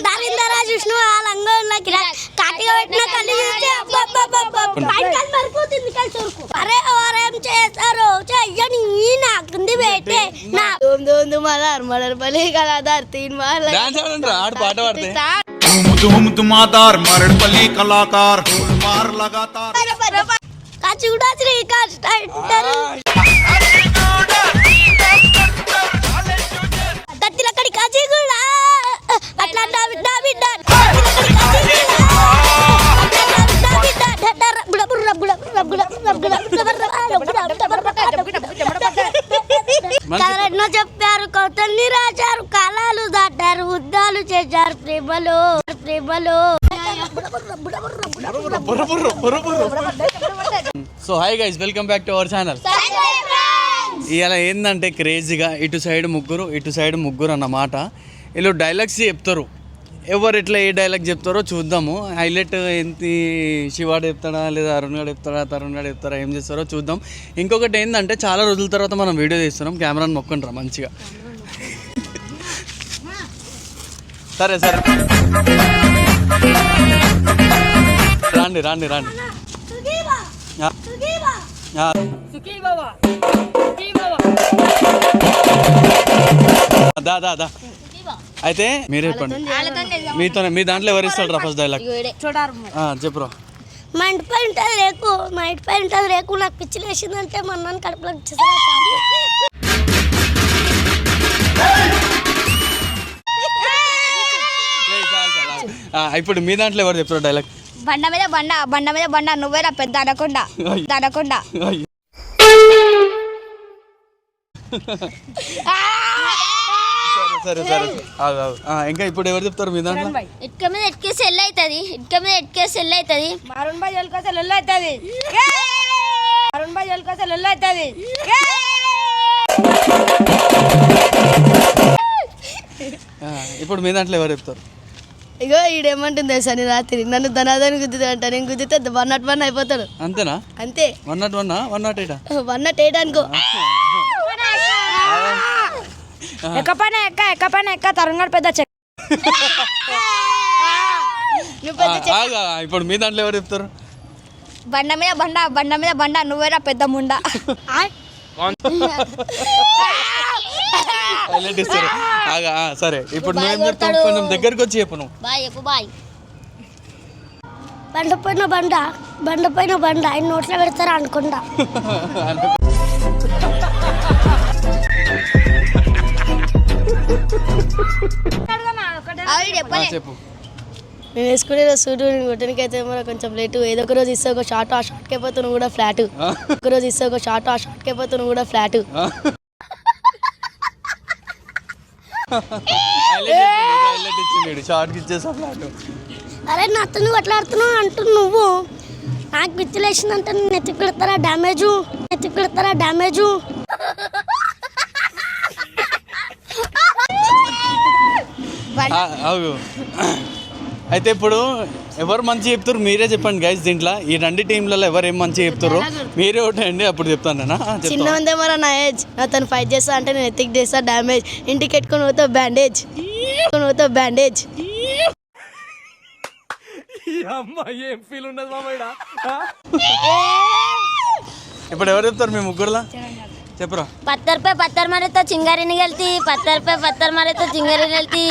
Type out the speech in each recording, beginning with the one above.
దారిందరా చూసిన లంగోళ్ళకి కాటిగా పెట్టిన కళ్ళు చూస్తే మరిపోతుంది కలిసి అరే ఎవరేం చేస్తారు చెయ్యని నాకుంది పెట్టే నా దోమ్ మలర్ మలర్ బలి కళాదార్ తీన్ మలర్ డాన్స్ ఆడండి ఆడు పాట పాడితే तुमादार मरण पली कलाकार मार लगातार काचुड़ा श्रीकांत कत्तिलकड़ी काचीगुड़ा अट्ला डाविड डाविड కదరెన్నో చెప్పారు కౌతల్ని రాశారు కాలాలు దాటారు ఉద్దాలు చేశారు ప్రేమలో ప్రేమలో. So hi guys, welcome back to our channel. ఇలా ఏంటంటే క్రేజీగా ఇటు సైడ్ ముగ్గురు అన్నమాట. వీళ్ళు డైలాగ్స్ చెప్తారు, ఎవరు ఎట్లా ఏ డైలాగ్ చెప్తారో చూద్దాము. హైలైట్ ఏంటి, శివాడు చెప్తాడా లేదా అరుణ్ గారు చెప్తాడా తరుణ్ గారు చెప్తారా, ఏం చేస్తారో చూద్దాం. ఇంకొకటి ఏంటంటే చాలా రోజుల తర్వాత మనం వీడియో తీస్తున్నాం, కెమెరాని మొక్కంటారా మంచిగా. సరే సరే రాండి రాండి రాండి. దా దా దా. అయితే మీరు చెప్పండి, మీ దాంట్లో ఎవరు ఇస్తాడు ఫస్ట్ డైలాగ్ చెప్పురా. మా ఇంటిపై ఉంటుంది రేకు, మా ఇంటిపై ఉంటుంది రేకు, నాకు పిచ్చి లేచిందంటే మా అన్న కడుపులోకి ఇప్పుడు మీ దాంట్లో ఎవరు చెప్తారు డైలాగ్? బండ మీద బండ, బండ మీద బండ, నువ్వేరా పెద్ద అనకుండా అనకుండా. సరే సరే ఇంకా ఇప్పుడు ఎవరు చెప్తారు మీ దాంట్లో? ఇటుక మీద ఎట్కేసి ఎల్ అవుతుంది, ఇటుక మీద ఎట్కేసి ఎల్ అవుతుంది. అరుణ్ బాయ్ జల్కా లొల్లు అవుతుంది, అరుణ్ బాయ్ జల్కా లొల్లు అవుతుంది. ఇప్పుడు మీ దాంట్లో ఎవరు చెప్తారు? ఇగో ఈడేమంటుంది సని రాత్రి నన్ను ధనాదాన్ని గుద్దుతా అంట, నేను గుద్దితే 101 అయిపోతాడు. అంతేనా? అంతే. 101 108 108 అనుకో. ఎక్కపైన ఎక్క తరుణ్ గారు పెద్ద చెక్. ఇప్పుడు మీ దాంట్లో ఎవరు చెప్తారు? బండ మీద బండ, బండ మీద బండ, నువ్వేరా పెద్ద ముండ. సరే ఇప్పుడు మేము చెప్తాం, కొంచెం దగ్గరికి వచ్చి చెప్పు. నువ్వు బాయ్ చెప్పు. బాయ్. బండ పైన బండ, బండ పైన బండ, ఆయన నోట్లో పెడతారా అనుకుంటా. చెప్పు. నేను వేసుకునే సూటు కొట్టడానికి అయితే మరి కొంచెం లేటు. ఏదో ఒక రోజు ఇస్తే ఒక షార్ట్, ఆ షార్ట్కి అయిపోతే నువ్వు కూడా ఫ్లాట్. ఒక రోజు ఇస్తే ఒక షార్ట్, ఆ షార్ట్కి అయిపోతే నువ్వు కూడా ఫ్లాట్. అరే నాతో నువ్వు అట్లా ఆడుతున్నావు అంటూ నువ్వు నాకు పిచ్చి లేచిందంటే నెత్తికి పెడతారా డ్యామేజు, నెత్తికి పెడతారా డ్యామేజు. అయితే ఇప్పుడు ఎవరు మంచి చెప్తారు మీరే చెప్పండి గైస్. దీంట్లో ఈ రెండు టీంలలో ఎవరు ఏం మంచి చెప్తారో మీరే ఒకటండి, అప్పుడు చెప్తాను. చిన్న ఉందే మరి నా ఏజ్, తను ఫైట్ చేస్తా అంటే నేను ఎత్తికి చేస్తా డ్యామేజ్. ఇంటికి ఎట్టుకొని పోతా బ్యాండేజ్, బ్యాండేజ్. ఏం ఫీల్ ఉండదు మామయ్య. ఇప్పుడు ఎవరు చెప్తారు మీ ముగ్గురులా? చెప్పరా. पत्थर पे पत्थर मारे तो चिंगारी निकलती, पत्थर पे पत्थर मारे तो चिंगारी निकलती.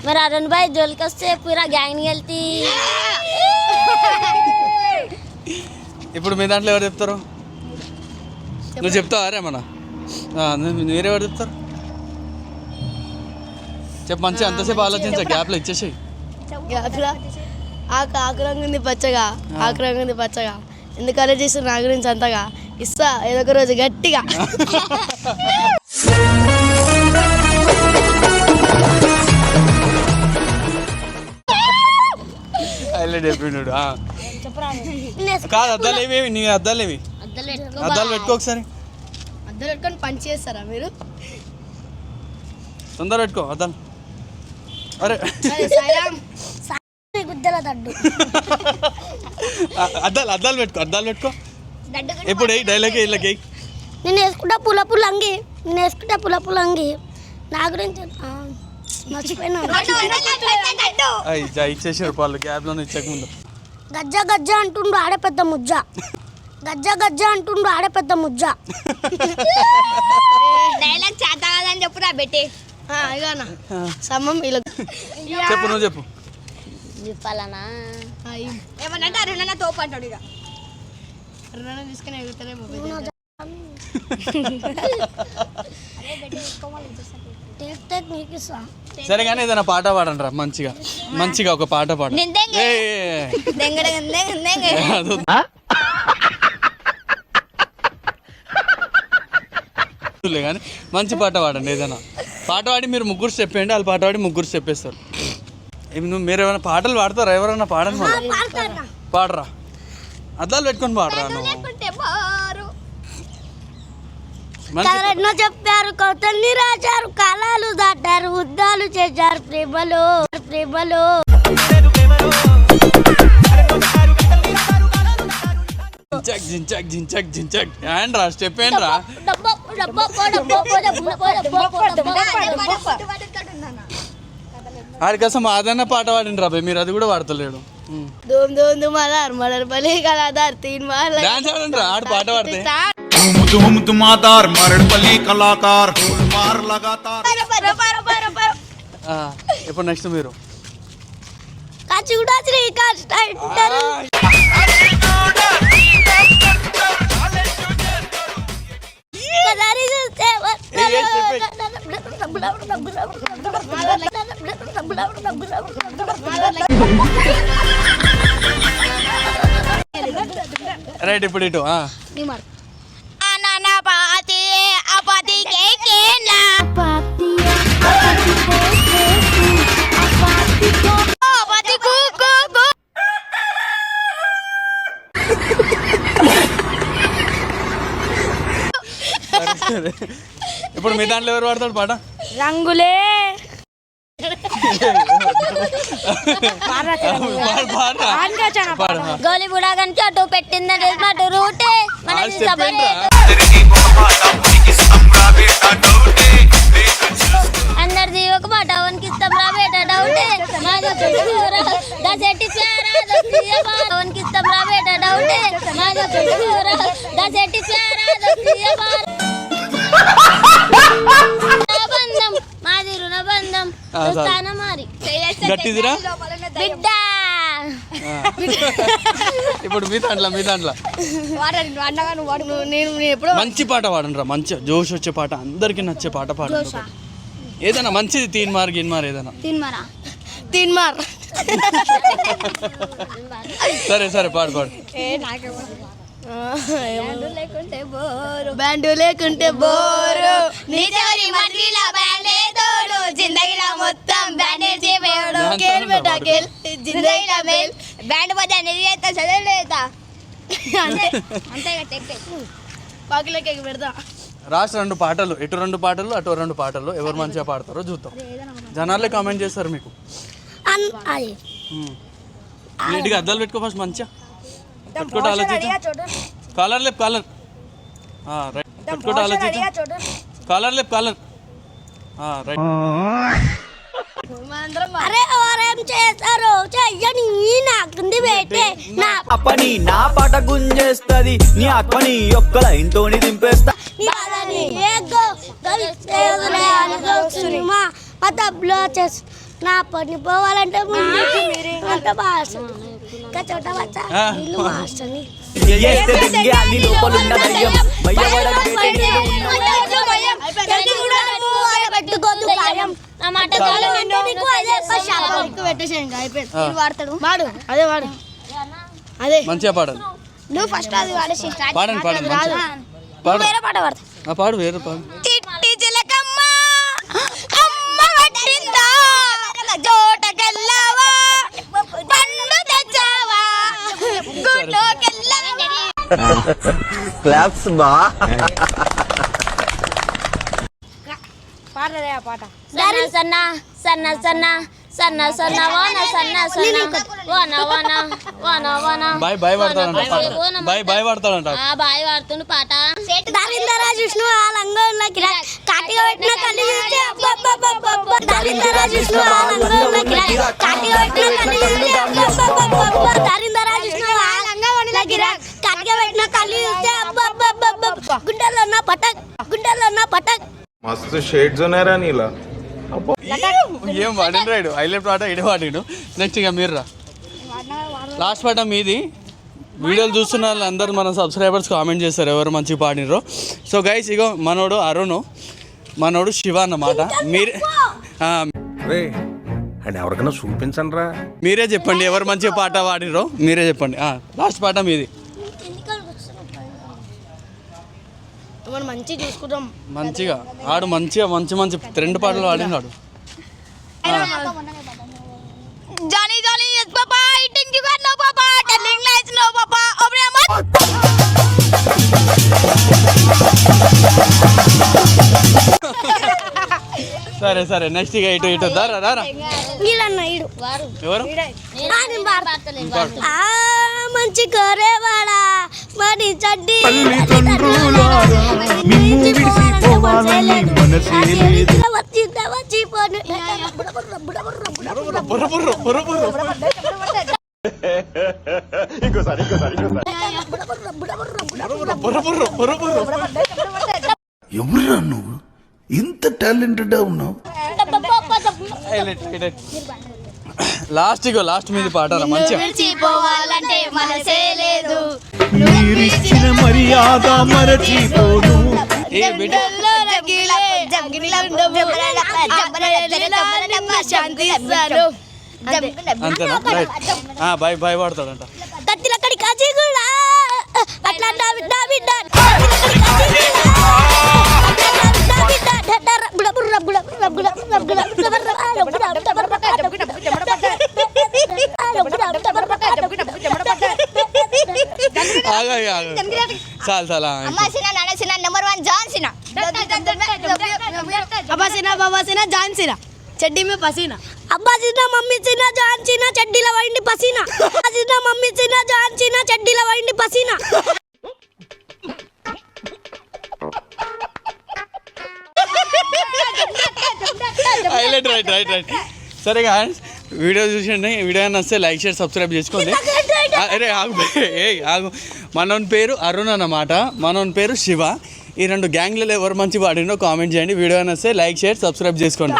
मेरा अरुण भाई जोलकस से पूरा गैंग निकलती. ఇప్పుడు మీ దాంట్లో ఎవరు చెప్తారు? నువ్వు చెప్తావా? అరే మన మీరెవరు చెప్తారు? చెప్పు మంచిగా, అంతసేపు ఆలోచించా, గ్యాప్లో ఇచ్చేసి. ఆకు రంగు ఉంది పచ్చగా, ఆకు రంగు ఉంది పచ్చగా, ఎందుకు అలా చేసి నా గురించి అంతగా ఇస్తా ఏదో ఒక రోజు గట్టిగా. కాదు అద్దాలేవి, నీ అద్దాలేవి, అద్దాలు పెట్టుకో ఒకసారి. అద్దాలు పెట్టుకొని పని చేస్తారా మీరు? తొందర పెట్టుకో అద్దాలు. అరే అద్దాలు పెట్టుకో. ఇప్పుడు డైలాగ్ వీళ్ళకి నేను వేసుకుంటా పుల్ల పుల్లంగి, నేను వేసుకుంటా పుల్ల పుల్లంగి. నా గురించి మర్చిపోయినా ఇచ్చేసారు వాళ్ళు క్యాబ్లో ఇచ్చక ముందు. గజ్జ గజ్జ అంటుండు ఆడే పెద్ద ముజ్జ. గజ్జ గజ్జ అంటుండు ఆడే పెద్ద ముజ్జ. డైలాగ్ చేత కాదని చెప్పురా బెట్టి. ఇగోనా సమం ఇలా చెప్పు, నువ్వు చెప్పు. చెప్పాలనా ఏమనంటే అరుణ తోపు అంటాడు. ఇక అరుణ తీసుకుని ఎగుతారేమో. నీకు ఇస్తా. సరే కానీ ఏదైనా పాట పాడండి రా, మంచిగా మంచిగా ఒక పాట పాడండి. కానీ మంచి పాట పాడండి. ఏదైనా పాట పాడి మీరు ముగ్గురు స్టెప్ వేయండి, వాళ్ళు పాట పాడి ముగ్గురు స్టెప్ వేస్తారు. మీరు ఏమైనా పాటలు పాడతారా? ఎవరైనా పాడండి. మరి పాడరా, అద్దాలు పెట్టుకొని పాడరా. నువ్వు ఎన్నో చెప్పారు, కౌతల్ని రాశారు, కాలాలు దాటారు, ఉద్దాలు చేశారు ప్రేమలో ప్రేమలో. జించక్ జించక్ జించక్ జించక్ అండ్ రా స్టెప్ ఏంటి రా. ఆడి కోసం అదన్న పాట పాడిండి రా, మీరు అది కూడా పాడతలేడు. దూమ్ దూమ్ దుమ్ అదార్ మడర్ బలి కలాదార్ తీన్ మార్ డాన్స్ ఆడండి రా, ఆడు పాట పాడితే. धूम धुमादार मरड़पली कलाकार ढोल मार लगातार. ఇప్పుడు నెక్స్ట్ మీరు. కాచిగూడ శ్రీకాంత్ అంటారు. రైట్, ఇప్పుడు ఇటు. ఇప్పుడు మీ దాంట్లో ఎవరు పాడతాడు పాట? రంగులే గోలి బుడాగానికి అటు పెట్టిందంటే అటు రూటే అందరిది ఒక పాట అవనికి ఇస్తాం రా బేట డౌటే దశెట్టి అవనికి ఇస్తాం రా బేట డౌటే దశెట్టి బంధం మాది రుణబంధం మారి గట్టిదిరా బిడ్డ. ఇప్పుడు మీ దాంట్లో నేను ఎప్పుడో మంచి పాట పాడండి రా, మంచిగా జోష్ వచ్చే పాట, అందరికి నచ్చే పాట పాడండి. ఏదైనా మంచిది, తీన్ మార్ ఏదైనా. తీన్ మార్ సరే సరే పాడు పాడు. బ్యాండు లేకుంటే బోరు జిందగీలో మొత్తం బ్యాండేజ్ బ్యాండ్ బజా నిర్యేత చదవలేత పాకిలోకి పెడతా. రాష్ట్ర 2 పాటలు, ఇటు 2 పాటలు అటు 2 పాటలు, ఎవరు మంచిగా పాడతారో చూద్దాం. జనాలే కామెంట్ చేస్తారు మీకు. నీట్గా అద్దాలు పెట్టుకో ఫస్ట్, మంచిగా పెట్టుకోవటం ఆలోచించు. కాలర్ లేపు కాలర్, రైట్. పెట్టుకోవటం ఆలోచించు. కాలర్ లేపు కాలర్, రైట్. అరే ఎవరేం చేస్తారు చెయ్యని నాకుంది బేటే నా అప్పని నా పాట గుంజేస్తది నీ అక్కని ఒక్క లైన్ తోని దింపేస్తా. సినిమా మతబ్లో చేసి నా పని పోవాలంటే ముందుకు అంత భాష ఇంకా చోట వచ్చా ఇల్లు మాస్టర్ని ఏస్తే దింగే అన్ని లోపలున్న దయ్యం భయపడ అదే వాడు అదే మంచిగా పాడాలి. నువ్వు ఫస్ట్ అది వాడేసి పాడండి పాడండి మంచిగా పాడు. వేరే పాట పాడతా. పాడు, వేరే పాడు. చిట్టి చిలకమ్మ అమ్మ పట్టిందా జోటకెళ్ళావా పండు తెచ్చావా గుడ్లోకెళ్ళావా. క్లాప్స్ బా. సన్న సన్న సన్న సన్న సన్న సన్న వాన సన్న సన్న వాన వాన వాన వాన బాయ్ బాయ్ పడతాడంట పాట బాయ్ బాయ్ పడతాడంట బాయ్ వాడుతుండు పాట దారిందరా విష్ణు ఆ లంగంలోకి రా కాటిగా పెట్టిన కళ్ళు చూస్తే అబ్బబ్బబ్బబ్బబ్బ దారిందరా విష్ణు ఆ లంగంలోకి రా కాటిగా పెట్టిన కళ్ళు చూస్తే అబ్బబ్బబ్బబ్బబ్బ దారిందరా విష్ణు ఆ లంగంలోకి రా కాటిగా పెట్టిన కళ్ళు చూస్తే అబ్బబ్బబ్బబ్బబ్బ గుండెల్లో నా పటక్ मस्त शेड्स ఉన్నాయి రా నీలా ఏం వాడిండు రైడు హైలైట్ పాట ఇడే వాడిండు నెక్స్ట్ ఇక మీరు రా లాస్ట్ పాట మీది వీడియోలు చూస్తున్న వాళ్ళందరూ మన సబ్స్క్రైబర్స్ కామెంట్ చేస్తారు ఎవరు మంచిగా పాడినరో సో గైస్ ఇగో మనోడు అరుణ్ మనోడు శివ అన్నమాట మీరే అండ్ ఎవరికైనా చూపించండి రా మీరే చెప్పండి ఎవరు మంచిగా పాట పాడినరో మీరే చెప్పండి లాస్ట్ పాట మీది మనం మంచిగా చూసుకుంటాం మంచిగా ఆడు మంచిగా మంచి మంచి రెండు పాటలు పాడినాడు Johnny, Johnny, yes, Papa. Eating you got no Papa. Telling lies, no Papa. Obre amat. సరే సరే నెక్స్ట్ ఇక ఇటు ఇటు దారా దారా వీళ్ళన్న ఇడు ఎవరు ఆ మంచి కోరేవాడా మరి చడ్డీ వచ్చిపోను బుర్ర బుర్ర బుర్ర బుర్ర బుర్ర బుర్ర బుర్ర బుర్ర ఎవరురా నువ్వు ఇంత టాలెంటెడ్ ఉన్నావు లాస్ట్ ఇగో లాస్ట్ మీది పాట మంచిగా మర్చిపోవాలంటే మనసే లేదు మీరిచ్చిన మర్యాద మరచిపోను ఏ బిడ్డ అంతేనా రైట్ బాయ్ బాయ్ పడతాడంట కత్తిలక్కడి కాజీ కూడా అట్లా చాలు చాలా అమ్మ సినా నాన్న సినా నెంబర్ 1 జాన్ సినా అబ్బా సినా బాబా సినా జాన్ సినా చెడ్డీ మే పసీనా అబ్బా చిన్న మమ్మీ చిన్న జాన్ చిన్న చెడ్డీల వైండి పసీనా చిన్న మమ్మీ చిన్న జాన్ చిన్న చెడ్డీల వైండి పసీనా హైలైట్ రైట్ రైట్ రైట్ సరే గాయ్స్ వీడియో చూసండి వీడియో నచ్చితే లైక్ షేర్ సబ్స్క్రైబ్ చేసుకోండి అరే ఆగు ఏ ఆగు మనోని పేరు అరుణ్ అన్నమాట మనోని పేరు శివ ఈ రెండు గ్యాంగ్లలో ఎవరు మంచి పాడిండో కామెంట్ చేయండి వీడియో నచ్చితే లైక్ షేర్ సబ్స్క్రైబ్ చేసుకోండి